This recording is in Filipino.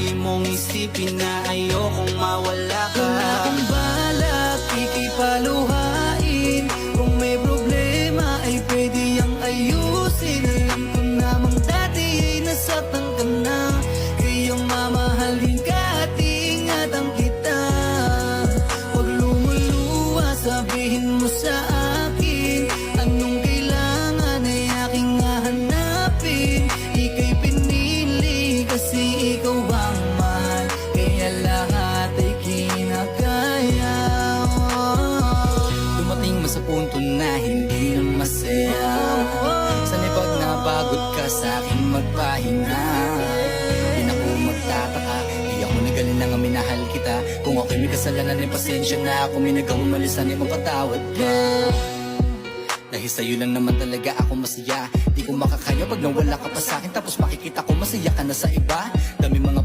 Lagi mong isipin na ayokong mawala ka. Kung akong balak, ika'y paluhain. Kung may problema ay pwede yang ayusin. Alam ko namang dati ay nasaktan ka na, kayang mamahalin ka at ingatan kita. Huwag lumuluha, sabihin mo sa akin anong kailangan ay aking hahanapin. Ika'y pinili kasi ikaw ang mahal, kaya lahat ay kinakaya. Dumating mo sa punto na hindi na masaya. Sana'y pag napagod ka sa akin magpahinga. Di na ako magtataka, di ako nagaling na nga minahal kita. Kung ako'y may kasalanan ay pasensya na. Kung may nagawang mali sana'y mapatawad ka. Dahil sa'yo lang naman talaga ako masaya. Di ko makakaya pag nawala ka pa sa'kin, tapos makikita ko masaya ka na sa iba. Dami mga